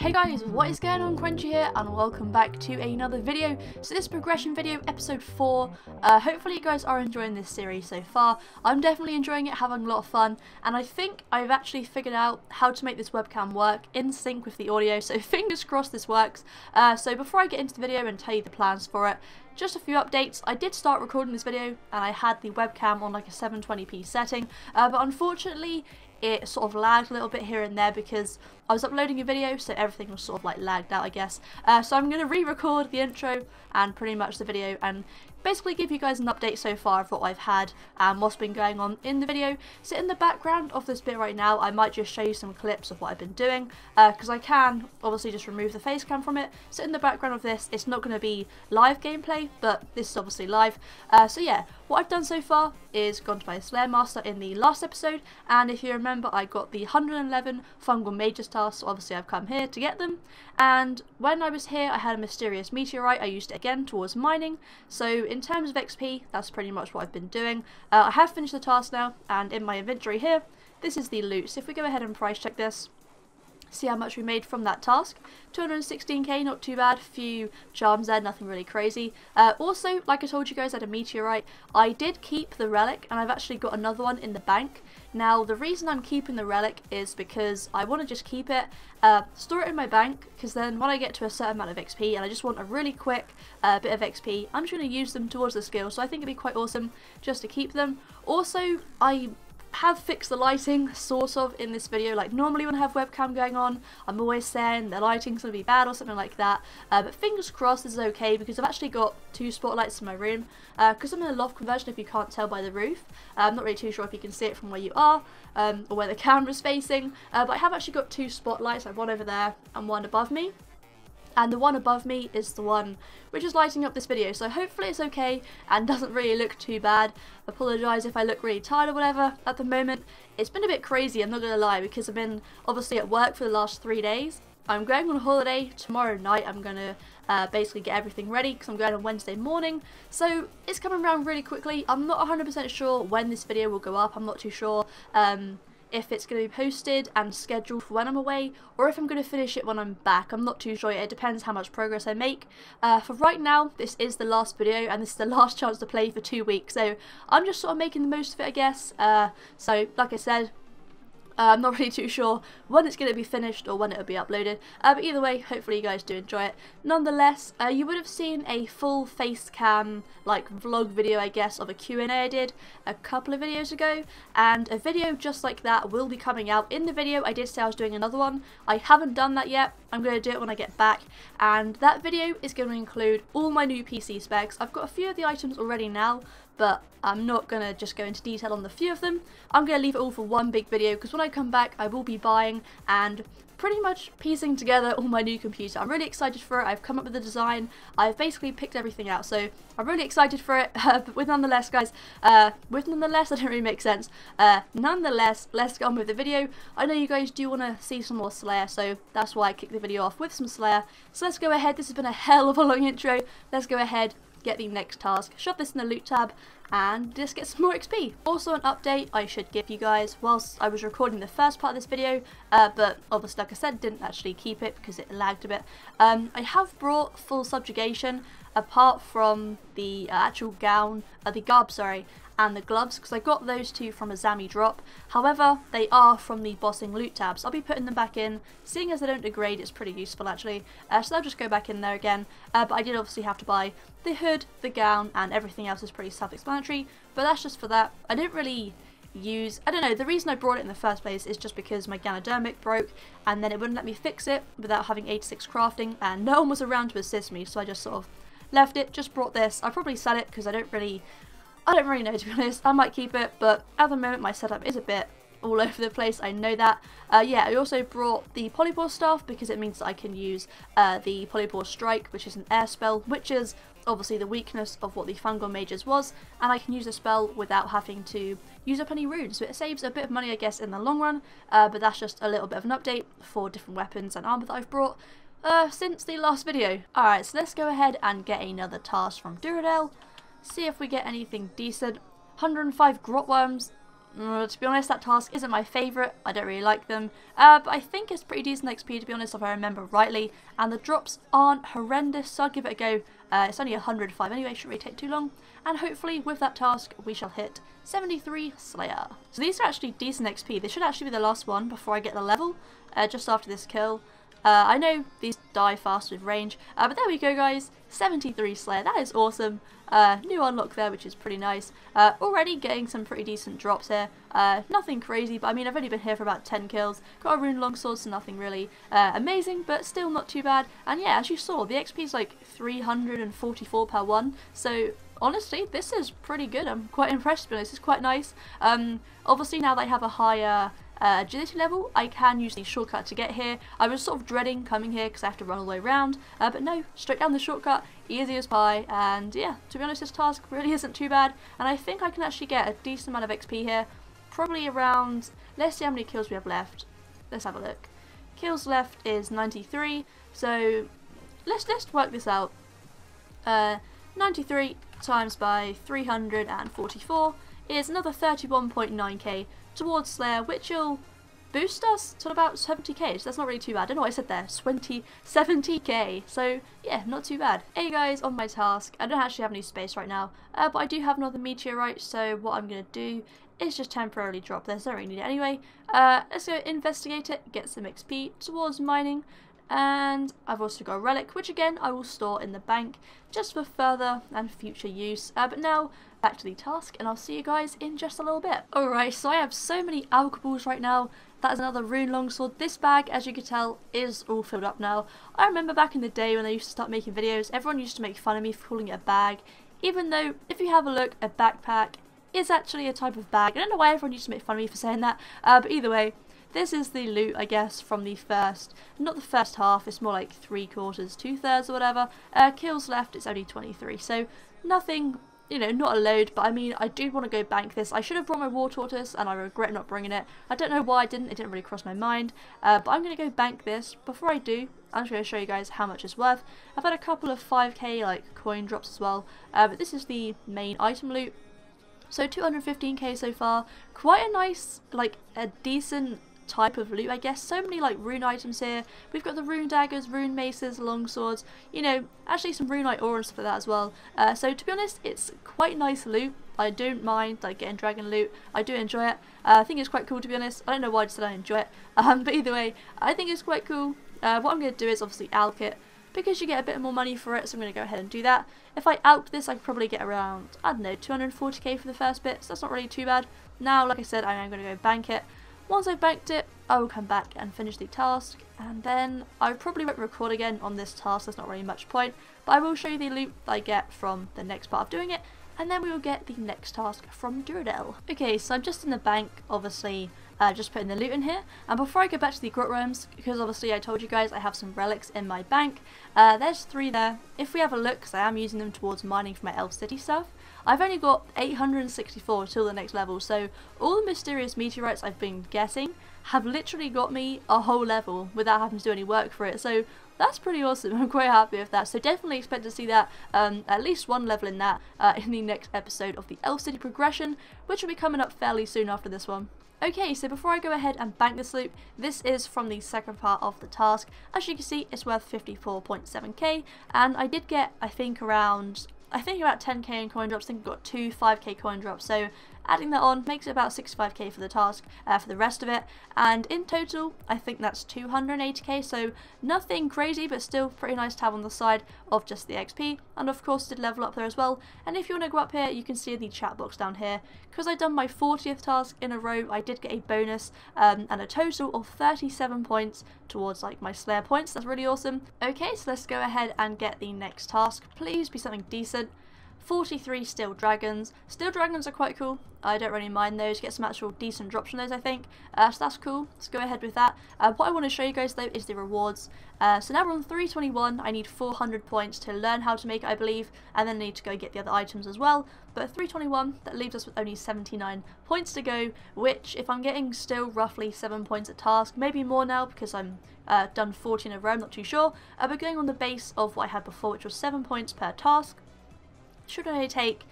Hey guys, what is going on? Quenchy here and welcome back to another video. So this progression video, episode 4. Hopefully you guys are enjoying this series so far. I'm definitely enjoying it, having a lot of fun, and I think I've actually figured out how to make this webcam work in sync with the audio, so fingers crossed this works. So before I get into the video and tell you the plans for it, just a few updates. I did start recording this video and I had the webcam on like a 720p setting, but unfortunately it sort of lagged a little bit here and there because I was uploading a video, so everything was sort of like lagged out, I guess. So I'm going to re-record the intro and pretty much the video and basically give you guys an update so far of what I've had and what's been going on in the video. So in the background of this bit right now, I might just show you some clips of what I've been doing, because I can obviously just remove the face cam from it. So in the background of this, it's not going to be live gameplay, but this is obviously live. So yeah, what I've done so far is gone to my Slayer Master in the last episode, and if you remember, I got the 111 Fungal Magi tasks, so obviously I've come here to get them. And when I was here, I had a mysterious meteorite. I used it again towards mining. So in terms of XP, that's pretty much what I've been doing. I have finished the task now, and in my inventory here, this is the loot. So if we go ahead and price check this, see how much we made from that task. 216k, not too bad. Few charms there, nothing really crazy. Also, like I told you guys, I had a meteorite. I did keep the relic, and I've actually got another one in the bank. Now, the reason I'm keeping the relic is because I want to just keep it, store it in my bank, because then when I get to a certain amount of XP, and I just want a really quick bit of XP, I'm just going to use them towards the skill, so I think it'd be quite awesome just to keep them. Also, I have fixed the lighting sort of in this video. Like normally when I have webcam going on, I'm always saying the lighting's gonna be bad or something like that, but fingers crossed this is okay because I've actually got 2 spotlights in my room, because I'm in a loft conversion, if you can't tell by the roof. I'm not really too sure if you can see it from where you are, or where the camera's facing, but I have actually got 2 spotlights, like one over there and one above me. And the one above me is the one which is lighting up this video, so hopefully it's okay and doesn't really look too bad. Apologise if I look really tired or whatever. At the moment, it's been a bit crazy, I'm not going to lie, because I've been obviously at work for the last 3 days. I'm going on holiday tomorrow night. I'm going to basically get everything ready because I'm going on Wednesday morning. So it's coming around really quickly. I'm not 100% sure when this video will go up. I'm not too sure if it's going to be posted and scheduled for when I'm away, or if I'm going to finish it when I'm back. I'm not too sure yet. It depends how much progress I make. For right now, this is the last video, and this is the last chance to play for 2 weeks, so I'm just sort of making the most of it, I guess. So, like I said, I'm not really too sure when it's going to be finished or when it'll be uploaded, but either way, hopefully you guys do enjoy it. Nonetheless, you would have seen a full face cam, like vlog video, I guess, of a Q&A I did a couple of videos ago, and a video just like that will be coming out. In the video, I did say I was doing another one. I haven't done that yet. I'm going to do it when I get back, and that video is going to include all my new PC specs. I've got a few of the items already now, but I'm not going to just go into detail on the few of them. I'm going to leave it all for one big video, because when I come back I will be buying and pretty much piecing together all my new computer. I'm really excited for it. I've come up with the design. I've basically picked everything out, so I'm really excited for it. But with nonetheless, guys, that didn't really make sense. Nonetheless, let's get on with the video. I know you guys do want to see some more Slayer, so that's why I kicked the video off with some Slayer. So let's go ahead. This has been a hell of a long intro. Let's go ahead, get the next task, shove this in the loot tab, and just get some more XP. Also, an update I should give you guys whilst I was recording the first part of this video, but obviously, like I said, didn't actually keep it because it lagged a bit. I have brought full subjugation apart from the actual gown, the garb, sorry, and the gloves, because I got those 2 from a Zami drop. However, they are from the bossing loot tabs. I'll be putting them back in. Seeing as they don't degrade, it's pretty useful actually. So they'll just go back in there again. But I did obviously have to buy the hood, the gown, and everything else is pretty self-explanatory. But that's just for that. I didn't really use, I don't know, the reason I brought it in the first place is just because my Ganodermic broke, and then it wouldn't let me fix it without having 86 crafting, and no one was around to assist me, so I just sort of left it, just brought this. I'll probably sell it because I don't really know, to be honest. I might keep it, but at the moment my setup is a bit all over the place, I know that. Yeah, I also brought the Polybore staff because it means that I can use the Polybore Strike, which is an air spell, which is obviously the weakness of what the Fungal Magi was, and I can use a spell without having to use up any runes, so it saves a bit of money, I guess, in the long run, but that's just a little bit of an update for different weapons and armor that I've brought since the last video. Alright, so let's go ahead and get another task from Duradel. See if we get anything decent. 105 Grotworms. To be honest, that task isn't my favourite. I don't really like them. But I think it's pretty decent XP, to be honest, if I remember rightly. And the drops aren't horrendous, so I'll give it a go. It's only 105 anyway, shouldn't really take too long. And hopefully, with that task, we shall hit 73 Slayer. So these are actually decent XP. This should actually be the last one before I get the level, just after this kill. I know these die fast with range, but there we go, guys. 73 Slayer, that is awesome. New unlock there, which is pretty nice. Already getting some pretty decent drops here. Nothing crazy, but I mean, I've only been here for about 10 kills. Got a rune longsword, so nothing really amazing, but still not too bad. And yeah, as you saw, the XP is like 344 per one, so honestly, this is pretty good. I'm quite impressed with this. It's quite nice. Obviously, now that I have a higher agility level, I can use the shortcut to get here. I was sort of dreading coming here because I have to run all the way around, but no, straight down the shortcut, easy as pie. And yeah, to be honest, this task really isn't too bad, and I think I can actually get a decent amount of XP here. Probably around, let's see how many kills we have left. Let's have a look. Kills left is 93, so let's work this out. 93 times by 344 is another 31.9k towards Slayer, which will boost us to about 70k, so that's not really too bad. I don't know what I said there, 70k, so yeah, not too bad. Hey guys, on my task, I don't actually have any space right now, but I do have another meteorite, so what I'm going to do is just temporarily drop this. I don't really need it anyway. Let's go investigate it, get some XP towards mining, and I've also got a relic, which again I will store in the bank just for further and future use. But now back to the task, and I'll see you guys in just a little bit. Alright, so I have so many alcohols right now. That is another rune longsword. This bag, as you can tell, is all filled up now. I remember back in the day when I used to start making videos, everyone used to make fun of me for calling it a bag, even though if you have a look, a backpack is actually a type of bag. I don't know why everyone used to make fun of me for saying that, but either way, this is the loot, I guess, from the first, not the first half, it's more like 3/4, 2/3 or whatever. Kills left, it's only 23, so nothing, you know, not a load, but I mean, I do want to go bank this. I should have brought my war tortoise, and I regret not bringing it. I don't know why I didn't, it didn't really cross my mind, but I'm going to go bank this. Before I do, I'm just going to show you guys how much it's worth. I've had a couple of 5k, like, coin drops as well, but this is the main item loot. So 215k so far, quite a nice, like, a decent type of loot, I guess. So many like rune items here. We've got the rune daggers, rune maces, long swords, you know, actually some runite ore and stuff like that as well. So to be honest, it's quite nice loot. I don't mind like getting dragon loot. I do enjoy it. I think it's quite cool, to be honest. I don't know why I just said I enjoy it, but either way, I think it's quite cool. What I'm going to do is obviously alch it, because you get a bit more money for it, so I'm going to go ahead and do that. If I alch this, I could probably get around, I don't know, 240k for the first bit, so that's not really too bad. Now, like I said, I am going to go bank it. Once I've banked it, I will come back and finish the task, and then I probably won't record again on this task. There's not really much point, but I will show you the loot that I get from the next part of doing it, and then we will get the next task from Duradel. Okay, so I'm just in the bank, obviously, just putting the loot in here, and before I go back to the Grotworms, because obviously I told you guys I have some relics in my bank, there's 3 there. If we have a look, because I am using them towards mining for my Elf City stuff, I've only got 864 till the next level, so all the mysterious meteorites I've been getting have literally got me a whole level without having to do any work for it, so that's pretty awesome. I'm quite happy with that, so definitely expect to see that, at least 1 level in that, in the next episode of the Elf City progression, which will be coming up fairly soon after this one. Okay, so before I go ahead and bank this loot, this is from the second part of the task. As you can see, it's worth 54.7k, and I did get, I think about 10k in coin drops. I think I got 2 5k coin drops, so adding that on makes it about 65k for the task, for the rest of it, and in total I think that's 280k, so nothing crazy, but still pretty nice to have on the side of just the XP. And of course did level up there as well, and if you want to go up here, you can see the chat box down here. Because I've done my 40th task in a row, I did get a bonus, and a total of 37 points towards like my Slayer points. That's really awesome. Okay, so let's go ahead and get the next task. Please be something decent. 43 steel dragons. Steel dragons are quite cool. I don't really mind those. Get some actual decent drops from those, I think. So that's cool. Let's go ahead with that. What I want to show you guys though is the rewards. So now we're on 321. I need 400 points to learn how to make it, I believe, and then I need to go get the other items as well. But 321, that leaves us with only 79 points to go, which if I'm getting still roughly 7 points a task, maybe more now because I'm done 14 in a row, I'm not too sure. But going on the base of what I had before, which was 7 points per task, should only take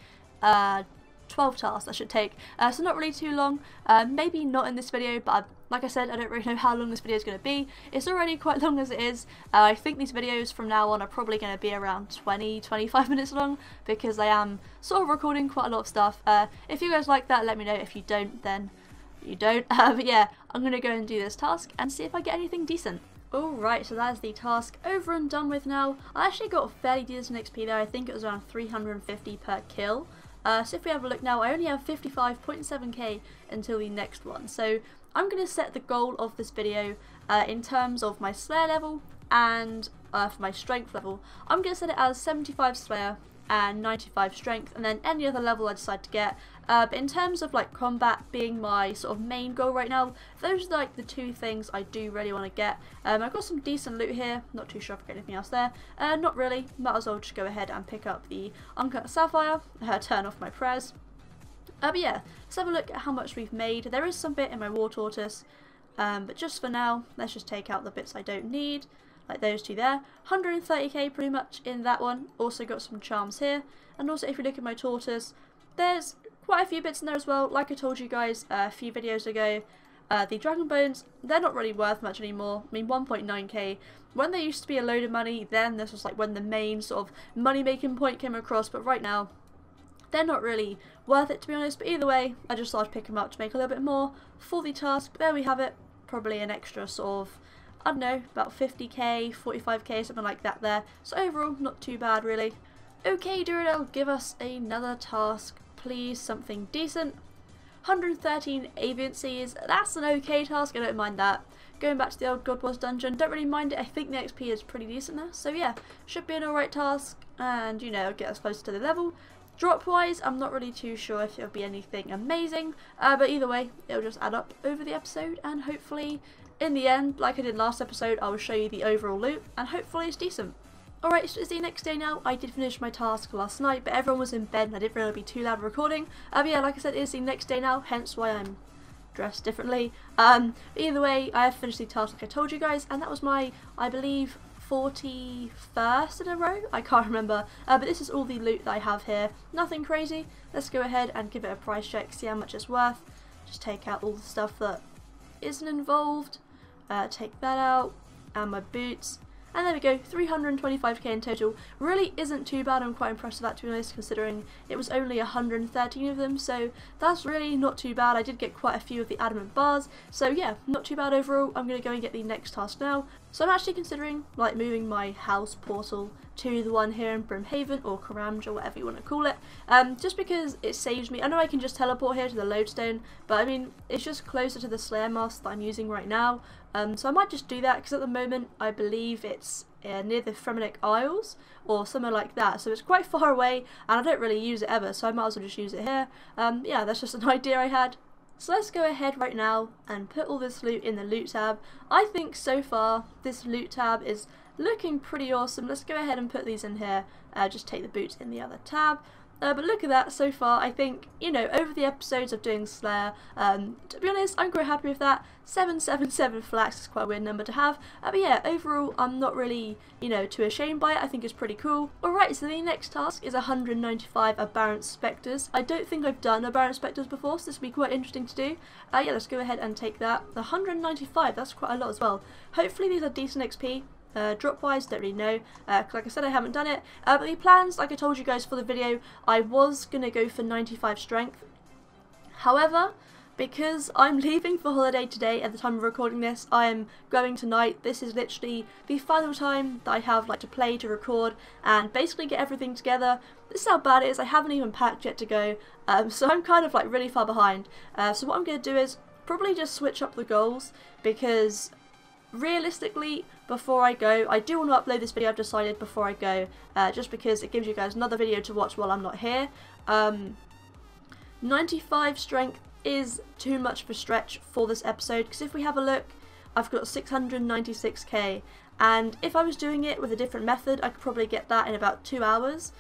12 tasks that should take, so not really too long. Maybe not in this video, but like I said, I don't really know how long this video is going to be. It's already quite long as it is. I think these videos from now on are probably going to be around 20-25 minutes long, because I am sort of recording quite a lot of stuff. If you guys like that, let me know. If you don't, then you don't. But yeah, I'm going to go and do this task and see if I get anything decent. Alright, so that's the task over and done with now. I actually got fairly decent XP there. I think it was around 350 per kill. So if we have a look now, I only have 55.7k until the next one. So I'm going to set the goal of this video in terms of my Slayer level and for my strength level. I'm going to set it as 75 Slayer and 95 strength, and then any other level I decide to get. But in terms of like combat being my sort of main goal right now, those are like the two things I do really want to get. I've got some decent loot here, not too sure if I get anything else there. Not really, might as well just go ahead and pick up the Uncut Sapphire, turn off my prez. But yeah, let's have a look at how much we've made. There is some bit in my War Tortoise, but just for now, let's just take out the bits I don't need. Like those two there. 130k pretty much in that one. Also got some charms here. And also if you look at my tortoise, there's quite a few bits in there as well. Like I told you guys a few videos ago, the dragon bones, they're not really worth much anymore. I mean 1.9k. When they used to be a load of money, then this was like when the main sort of money making point came across. But right now, they're not really worth it, to be honest. But either way, I just thought I'd pick them up to make a little bit more for the task. There we have it. Probably an extra sort of, I don't know, about 50k, 45k, something like that there. So overall, not too bad really. Okay, Duradel, give us another task, please, something decent. 113 Aviansies, that's an okay task, I don't mind that. Going back to the old God Wars dungeon, don't really mind it. I think the XP is pretty decent there. So yeah, should be an alright task, and you know, get us closer to the level. Drop wise, I'm not really too sure if it'll be anything amazing, but either way, it'll just add up over the episode, and hopefully in the end, like I did last episode, I will show you the overall loot, and hopefully it's decent. Alright, so it's the next day now. I did finish my task last night, but everyone was in bed and I didn't really be too loud recording. But yeah, like I said, it's the next day now, hence why I'm dressed differently. Either way, I have finished the task like I told you guys, and that was my, I believe, 41st in a row? I can't remember. But this is all the loot that I have here. Nothing crazy. Let's go ahead and give it a price check, see how much it's worth. Just take out all the stuff that isn't involved. Take that out, and my boots, and there we go, 325k in total. Really isn't too bad. I'm quite impressed with that, to be honest, considering it was only 113 of them, so that's really not too bad. I did get quite a few of the adamant bars, so yeah, not too bad overall. I'm going to go and get the next task now. So I'm actually considering like moving my house portal to the one here in Brimhaven, or Karamja, whatever you want to call it, just because it saves me. I know I can just teleport here to the lodestone, but I mean, it's just closer to the Slayer mask that I'm using right now, so I might just do that, because at the moment I believe it's near the Fremenic Isles, or somewhere like that, so it's quite far away, and I don't really use it ever, so I might as well just use it here. Yeah, that's just an idea I had. So let's go ahead right now and put all this loot in the loot tab. I think so far this loot tab is looking pretty awesome. Let's go ahead and put these in here, just take the boots in the other tab. But look at that so far. I think, you know, over the episodes of doing Slayer, to be honest, I'm quite happy with that. 777 flax is quite a weird number to have. But yeah, overall, I'm not really, you know, too ashamed by it. I think it's pretty cool. Alright, so the next task is 195 Aberrant Spectres. I don't think I've done Aberrant Spectres before, so this will be quite interesting to do. Yeah, let's go ahead and take that. The 195, that's quite a lot as well. Hopefully these are decent XP. Drop wise, don't really know, like I said, I haven't done it, but the plans, like I told you guys for the video, I was going to go for 95 strength. However, because I'm leaving for holiday today at the time of recording this, I am going tonight. This is literally the final time that I have like to play, to record, and basically get everything together. This is how bad it is. I haven't even packed yet to go, so I'm kind of like really far behind. So what I'm going to do is probably just switch up the goals, because realistically, before I go, I do want to upload this video, I've decided, before I go, just because it gives you guys another video to watch while I'm not here. 95 strength is too much of a stretch for this episode, because if we have a look, I've got 696k, and if I was doing it with a different method, I could probably get that in about 2 hours,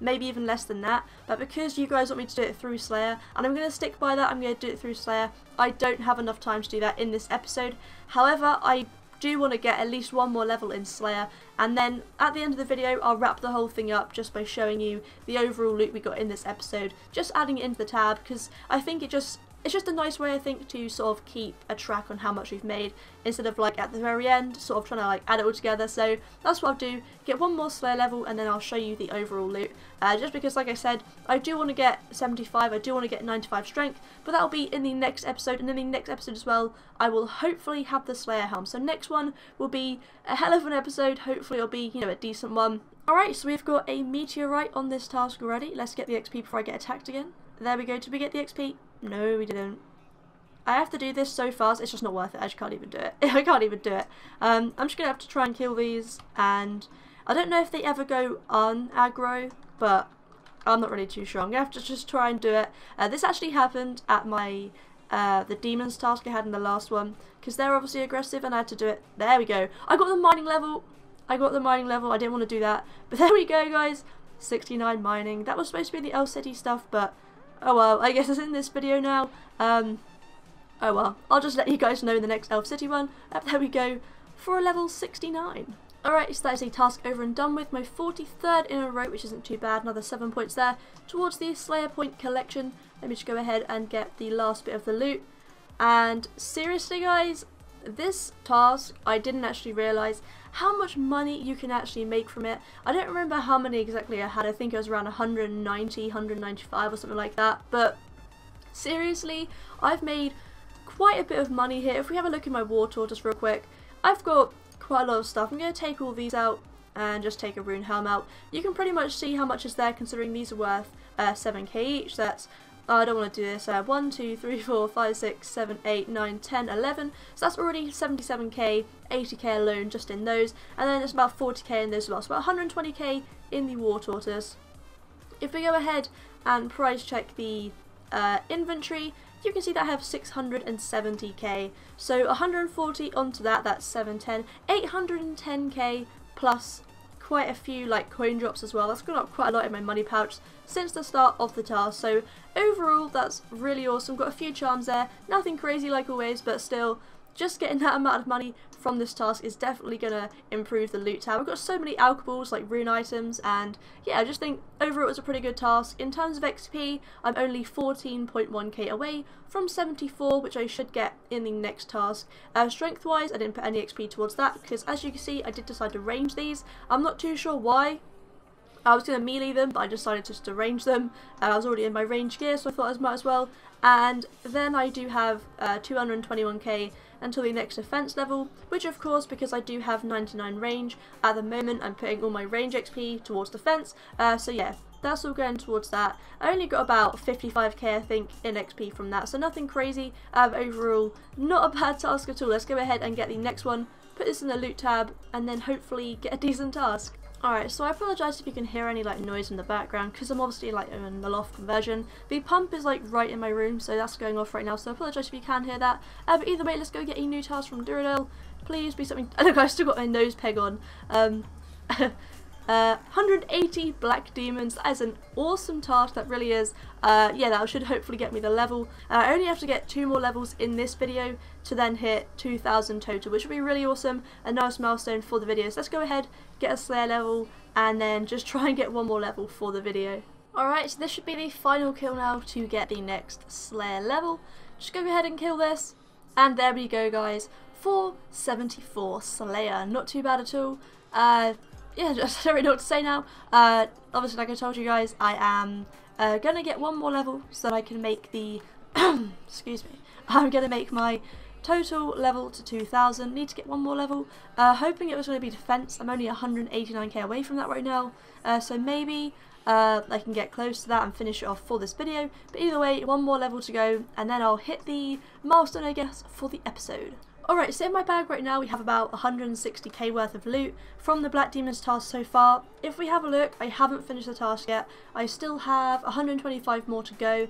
maybe even less than that. But because you guys want me to do it through Slayer, and I'm going to stick by that, I'm going to do it through Slayer, I don't have enough time to do that in this episode. However, I do want to get at least one more level in Slayer, and then at the end of the video I'll wrap the whole thing up just by showing you the overall loot we got in this episode, just adding it into the tab, because I think it's just a nice way, I think, to sort of keep a track on how much we've made, instead of like at the very end sort of trying to like add it all together. So that's what I'll do, get one more Slayer level and then I'll show you the overall loot, just because like I said, I do want to get 75, I do want to get 95 strength, but that'll be in the next episode, and in the next episode as well I will hopefully have the Slayer helm. So next one will be a hell of an episode, hopefully it'll be, you know, a decent one. Alright, so we've got a meteorite on this task already. Let's get the XP before I get attacked again. There we go. Did we get the XP? No, we didn't. I have to do this so fast, it's just not worth it. I just can't even do it. I can't even do it. I'm just going to have to try and kill these, and I don't know if they ever go un-aggro, but I'm not really too sure. I'm going to have to just try and do it. This actually happened at my the demons task I had in the last one, because they're obviously aggressive and I had to do it. There we go. I got the mining level. I didn't want to do that, but there we go, guys. 69 mining. That was supposed to be the Elf City stuff, but oh well, I guess it's in this video now. Oh well, I'll just let you guys know in the next Elf City one. There we go, for a level 69. Alright, so that is a task over and done with. My 43rd in a row, which isn't too bad. Another 7 points there towards the Slayer point collection. Let me just go ahead and get the last bit of the loot. And seriously, guys, this task, I didn't actually realise how much money you can actually make from it. I don't remember how many exactly I had. I think it was around 190, 195 or something like that. But seriously, I've made quite a bit of money here. If we have a look in my war tour just real quick, I've got quite a lot of stuff. I'm going to take all these out and just take a rune helm out. You can pretty much see how much is there, considering these are worth 7k each. That's I don't want to do this. 1, 2, 3, 4, 5, 6, 7, 8, 9, 10, 11. So that's already 77k, 80k alone just in those. And then it's about 40k in those as well. So about 120k in the War Tortoise. If we go ahead and price check the inventory, you can see that I have 670k. So 140 onto that, that's 710. 810k plus quite a few like coin drops as well. That's gone up quite a lot in my money pouch since the start of the task. So overall, that's really awesome. Got a few charms there, nothing crazy like always, but still, just getting that amount of money from this task is definitely going to improve the loot tab. I've got so many alchables, like rune items, and yeah, I just think overall it was a pretty good task. In terms of XP, I'm only 14.1k away from 74, which I should get in the next task. Strength wise, I didn't put any XP towards that, because as you can see, I did decide to range these. I'm not too sure why. I was going to melee them, but I decided just to range them. I was already in my range gear, so I thought I might as well. And then I do have 221k until the next defense level, which of course, because I do have 99 range at the moment, I'm putting all my range XP towards defense. So yeah, that's all going towards that. I only got about 55k I think in XP from that, so nothing crazy. Overall, not a bad task at all. Let's go ahead and get the next one, put this in the loot tab, and then hopefully get a decent task. Alright, so I apologise if you can hear any like noise in the background, because I'm obviously like in the loft conversion. The pump is like right in my room, so that's going off right now, so I apologise if you can hear that. But either way, let's go get a new task from Duradel. Please be something. Look, I still got my nose peg on. 180 black demons. That is an awesome task, that really is. Yeah, that should hopefully get me the level. I only have to get 2 more levels in this video to then hit 2,000 total, which would be really awesome. A nice milestone for the video. So let's go ahead, get a Slayer level, and then just try and get 1 more level for the video. Alright, so this should be the final kill now to get the next Slayer level. Just go ahead and kill this, and there we go, guys. 474 Slayer. Not too bad at all. Yeah, just don't really know what to say now. Obviously, like I told you guys, I am gonna get 1 more level so that I can make the excuse me. I'm gonna make my total level to 2,000. Need to get 1 more level. Hoping it was going to be defense. I'm only 189k away from that right now. So maybe I can get close to that and finish it off for this video. But either way, 1 more level to go, and then I'll hit the milestone, I guess, for the episode. Alright, so in my bag right now we have about 160k worth of loot from the Black Demons task so far. If we have a look, I haven't finished the task yet. I still have 125 more to go,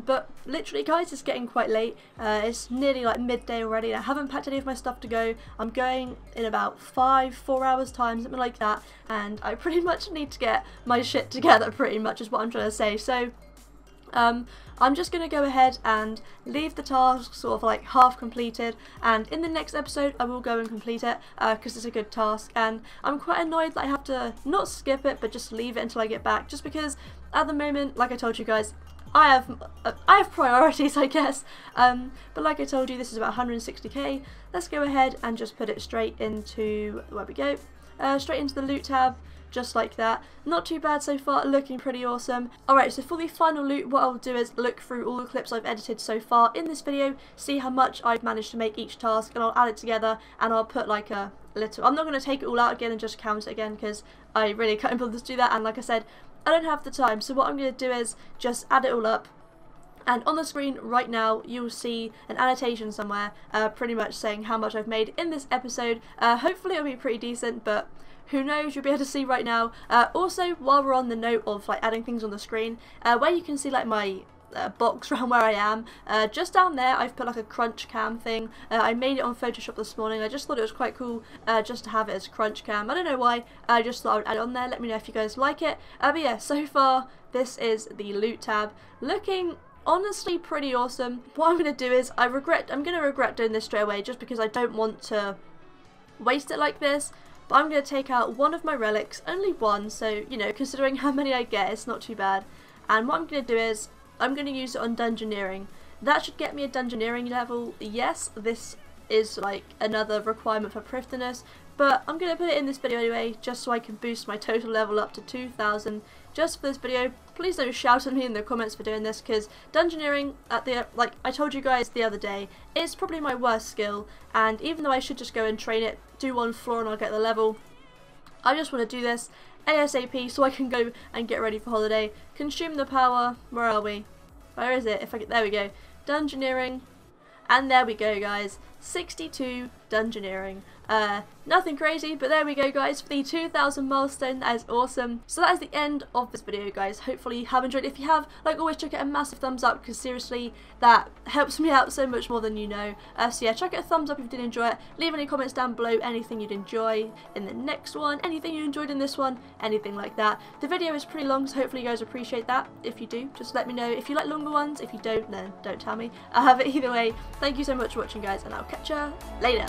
but literally, guys, it's getting quite late. It's nearly like midday already. I haven't packed any of my stuff to go. I'm going in about 4 hours time, something like that, and I pretty much need to get my shit together, pretty much is what I'm trying to say. So I'm just going to go ahead and leave the task sort of like half completed, and in the next episode I will go and complete it because it's a good task, and I'm quite annoyed that I have to not skip it but just leave it until I get back, just because at the moment, like I told you guys, I have priorities, I guess, but like I told you, this is about 160k. Let's go ahead and just put it straight into, where we go, straight into the loot tab, just like that. Not too bad so far, looking pretty awesome. Alright, so for the final loot, what I'll do is look through all the clips I've edited so far in this video, see how much I've managed to make each task, and I'll add it together, and I'll put like a little, I'm not going to take it all out again and just count it again, because I really can't bother to do that, and like I said, I don't have the time, so what I'm going to do is just add it all up. And on the screen right now, you'll see an annotation somewhere, pretty much saying how much I've made in this episode. Hopefully it'll be pretty decent, but who knows, you'll be able to see right now. Also, while we're on the note of like adding things on the screen, where you can see like my box around where I am, just down there I've put like a crunch cam thing. I made it on Photoshop this morning. I just thought it was quite cool just to have it as crunch cam. I don't know why, I just thought I would add it on there. Let me know if you guys like it. But yeah, so far this is the loot tab, looking honestly pretty awesome. What I'm going to do is I'm going to regret doing this straight away, just because I don't want to waste it like this. But I'm going to take out one of my relics, only one, so you know, considering how many I get, it's not too bad. And what I'm going to do is I'm going to use it on dungeoneering. That should get me a dungeoneering level. Yes, this is like another requirement for thriftiness, but I'm going to put it in this video anyway, just so I can boost my total level up to 2,000 just for this video. Please don't shout at me in the comments for doing this, because dungeoneering, like I told you guys the other day, is probably my worst skill, and even though I should just go and train it, do one floor and I'll get the level, I just want to do this ASAP so I can go and get ready for holiday. Consume the power. Where are we? Where is it? There we go. Dungeoneering. And there we go, guys. 62 dungeoneering. Nothing crazy, but there we go, guys, for the 2,000 milestone. That is awesome. So that is the end of this video, guys. Hopefully you have enjoyed it. If you have, like always, chuck it a massive thumbs up, because seriously, that helps me out so much more than you know. So yeah, chuck it a thumbs up if you did enjoy it. Leave any comments down below, anything you'd enjoy in the next one, anything you enjoyed in this one, anything like that. The video is pretty long, so hopefully you guys appreciate that. If you do, just let me know. If you like longer ones, if you don't, then don't tell me. But either way, thank you so much for watching, guys, and I'll catch ya later.